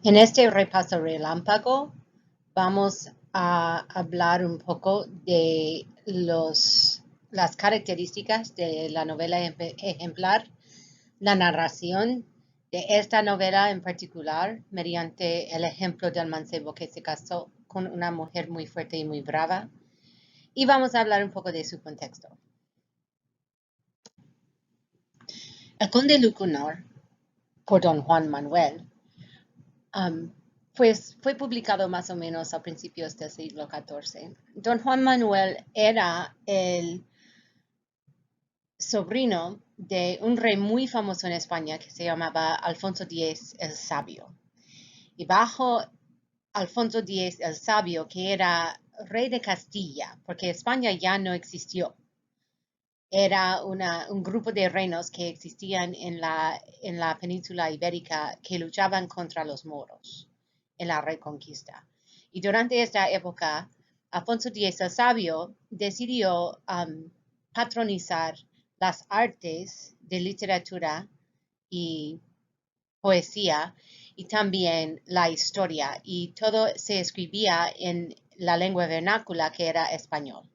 En este repaso relámpago vamos a hablar un poco de las características de la novela ejemplar, la narración de esta novela en particular, mediante el ejemplo del mancebo que se casó con una mujer muy fuerte y muy brava, y vamos a hablar un poco de su contexto. El Conde Lucanor, por don Juan Manuel, pues fue publicado más o menos a principios del siglo XIV. Don Juan Manuel era el sobrino de un rey muy famoso en España que se llamaba Alfonso X el Sabio. Y bajo Alfonso X el Sabio, que era rey de Castilla, porque España ya no existió, era un grupo de reinos que existían en la península ibérica que luchaban contra los moros en la Reconquista. Y durante esta época, Alfonso X el Sabio decidió patronizar las artes de literatura y poesía y también la historia, y todo se escribía en la lengua vernácula que era español.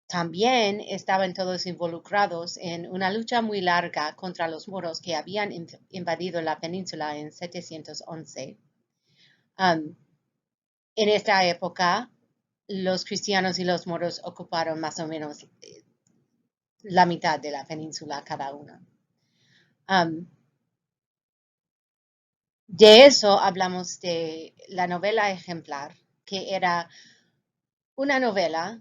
También estaban todos involucrados en una lucha muy larga contra los moros que habían invadido la península en 711. En esta época, los cristianos y los moros ocuparon más o menos la mitad de la península cada uno. De eso hablamos de la novela ejemplar, que era una novela,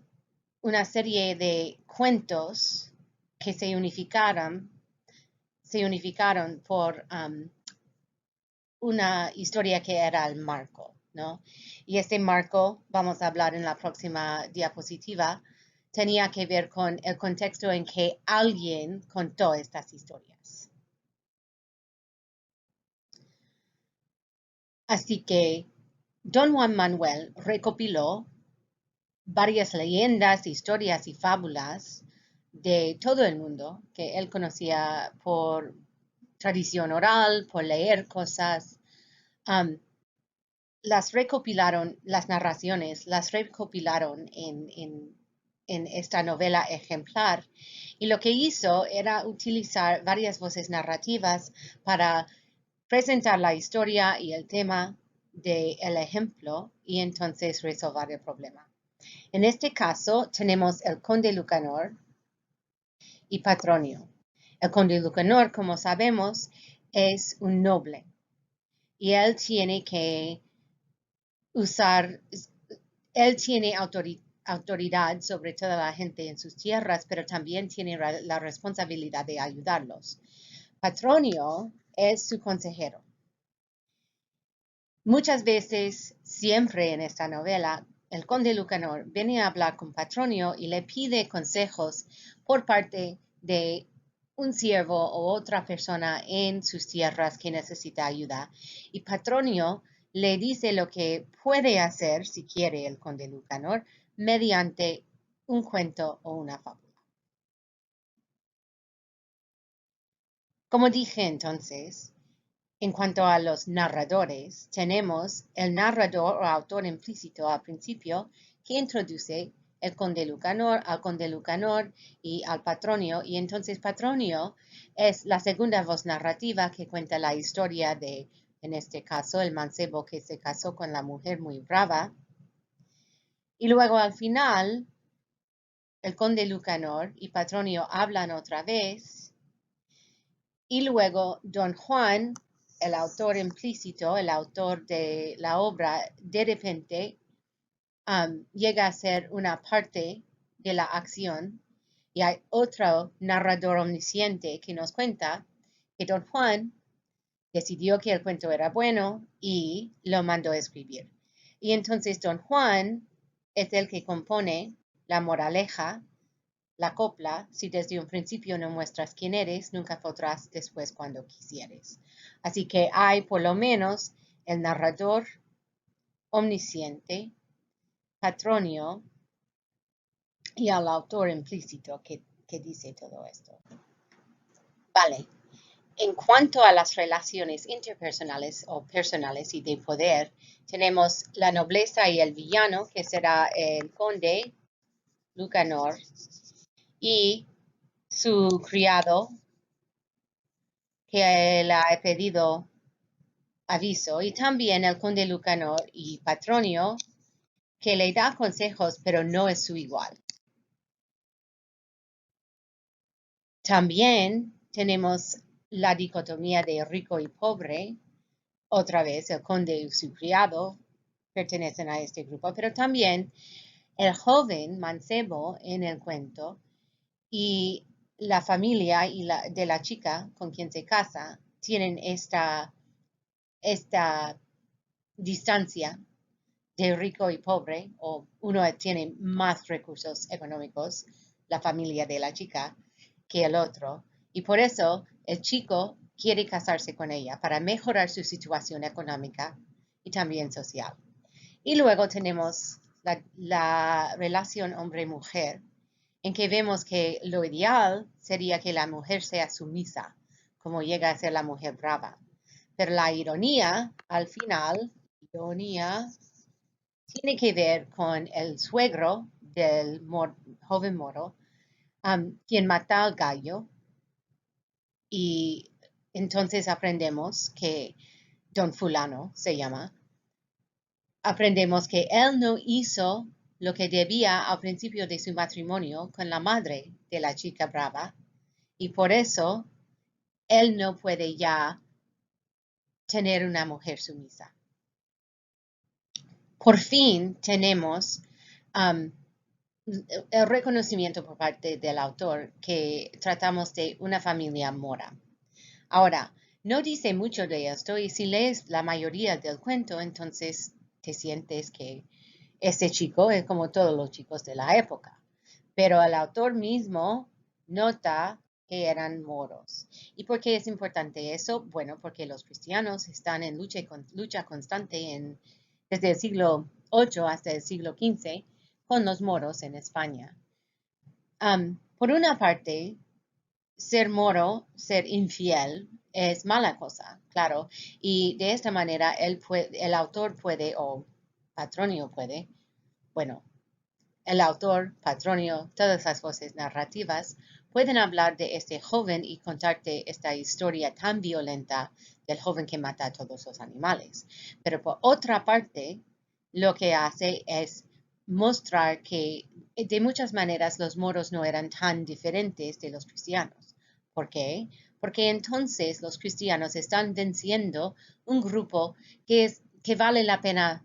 una serie de cuentos que se unificaron por una historia que era el marco, ¿no? Y este marco, vamos a hablar en la próxima diapositiva, tenía que ver con el contexto en que alguien contó estas historias. Así que don Juan Manuel recopiló varias leyendas, historias y fábulas de todo el mundo que él conocía por tradición oral, por leer cosas. Las recopilaron, las narraciones, las recopilaron en esta novela ejemplar. Y lo que hizo era utilizar varias voces narrativas para presentar la historia y el tema del ejemplo y entonces resolver el problema. En este caso tenemos el Conde Lucanor y Patronio. El Conde Lucanor, como sabemos, es un noble y él tiene que él tiene autoridad sobre toda la gente en sus tierras, pero también tiene la responsabilidad de ayudarlos. Patronio es su consejero. Muchas veces, siempre en esta novela, el conde Lucanor viene a hablar con Patronio y le pide consejos por parte de un siervo o otra persona en sus tierras que necesita ayuda. Y Patronio le dice lo que puede hacer, si quiere, el conde Lucanor, mediante un cuento o una fábula. Como dije entonces, en cuanto a los narradores, tenemos el narrador o autor implícito al principio que introduce el conde Lucanor, al conde Lucanor y al Patronio, y entonces Patronio es la segunda voz narrativa que cuenta la historia de, en este caso, el mancebo que se casó con la mujer muy brava. Y luego al final, el conde Lucanor y Patronio hablan otra vez, y luego don Juan, el autor implícito, el autor de la obra, de repente llega a ser una parte de la acción y hay otro narrador omnisciente que nos cuenta que don Juan decidió que el cuento era bueno y lo mandó a escribir. Y entonces don Juan es el que compone la moraleja, la copla. Si desde un principio no muestras quién eres, nunca podrás después cuando quisieres. Así que hay por lo menos el narrador omnisciente, Patronio, y al autor implícito que dice todo esto. Vale, En cuanto a las relaciones interpersonales o personales y de poder, tenemos la nobleza y el villano, que será el conde Lucanor y su criado, que le ha pedido aviso, y también el conde Lucanor y Patronio, que le da consejos, pero no es su igual. También tenemos la dicotomía de rico y pobre. Otra vez, el conde y su criado pertenecen a este grupo, pero también el joven mancebo en el cuento y la familia de la chica con quien se casa tienen esta distancia de rico y pobre, o uno tiene más recursos económicos, la familia de la chica, que el otro. Y por eso el chico quiere casarse con ella para mejorar su situación económica y también social. Y luego tenemos la relación hombre-mujer, en que vemos que lo ideal sería que la mujer sea sumisa, como llega a ser la mujer brava. Pero la ironía, al final, ironía tiene que ver con el suegro del joven moro, quien mata al gallo, y entonces aprendemos que don fulano se llama, aprendemos que él no hizo lo que debía al principio de su matrimonio con la madre de la chica brava, y por eso él no puede ya tener una mujer sumisa. Por fin tenemos el reconocimiento por parte del autor que tratamos de una familia mora. Ahora, no dice mucho de esto, y si lees la mayoría del cuento, entonces te sientes que este chico es como todos los chicos de la época. Pero el autor mismo nota que eran moros. ¿Y por qué es importante eso? Bueno, porque los cristianos están en lucha constante desde el siglo VIII hasta el siglo XV con los moros en España. Por una parte, ser moro, ser infiel, es mala cosa, claro, y de esta manera el autor puede, o Patronio puede, bueno, el autor, Patronio, todas las voces narrativas pueden hablar de este joven y contarte esta historia tan violenta del joven que mata a todos los animales. Pero por otra parte, lo que hace es mostrar que de muchas maneras los moros no eran tan diferentes de los cristianos. ¿Por qué? Porque entonces los cristianos están venciendo un grupo que vale la pena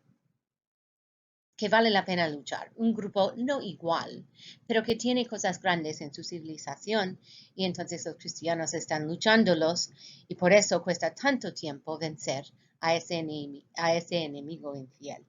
luchar, un grupo no igual, pero que tiene cosas grandes en su civilización, y entonces los cristianos están luchándolos, y por eso cuesta tanto tiempo vencer a ese enemigo infiel.